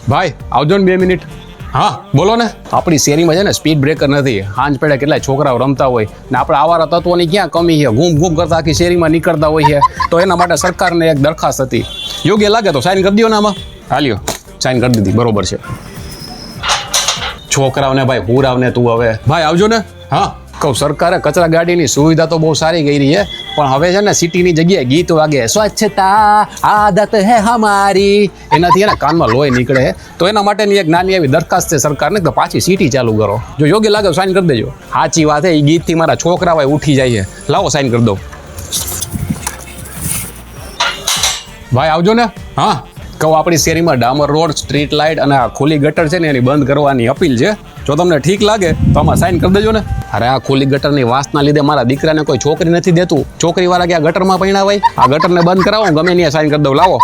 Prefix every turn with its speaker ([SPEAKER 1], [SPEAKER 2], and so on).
[SPEAKER 1] ભાઈ આવજો ને 2 મિનિટ. હા બોલો ને. આપણી શેરીમાં છે ને સ્પીડ બ્રેકર નથી. હાંજ પેડે કેટલાય છોકરાઓ રમતા હોય ને આપણે આવારા તત્વોની ક્યાં કમી છે. ઘૂમ કરતા આખી શેરીમાં નીકળતા હોય છે. તો એના માટે સરકારને એક દરખાસ્ત હતી. યોગ્ય લાગે તો સાઈન કરી દો ને આમાં. હાલ્યો સાઈન કરી દીધી, બરોબર છે. છોકરાઓને ભાઈ હુરાવને તું હવે. ભાઈ આવજો ને. હા કહું સરકારે કચરા ગાડીની સુવિધા તો બહુ સારી કરી છે, પણ હવે છે ને સિટીની જગ્યાએ ગીત વાગે સ્વચ્છતા આદત હે હમારી, એનાથી એને કાનમાં લોહી નીકળે. તો એના માટેની એક નાની એવી દરખાસ્ત છે સરકારને કે પાછી સિટી ચાલુ કરો. જો યોગ્ય લાગે સાઈન કરી દેજો. સાચી વાત છે, એ ગીતથી મારા છોકરા ભાઈ ઉઠી જાય છે. લાવો સાઈન કરી દો. ભાઈ આવજો ને. હા કહું આપણી શેરીમાં ડામર રોડ, સ્ટ્રીટ લાઇટ અને આ ખુલ્લી ગટર છે ને એની બંધ કરવાની અપીલ છે. જો તમને ઠીક લાગે તો આમાં સાઈન કરી દેજો ને. અરે આ ખુલ્લી ગટરની વાસના લીધે મારા દીકરાને કોઈ છોકરી નથી દેતું. છોકરીવાળા કે આ ગટરમાં પૈણાવાય, આ ગટરને બંધ કરાવો, ગમે ત્યાં સાઈન કરી દઉં. લાવો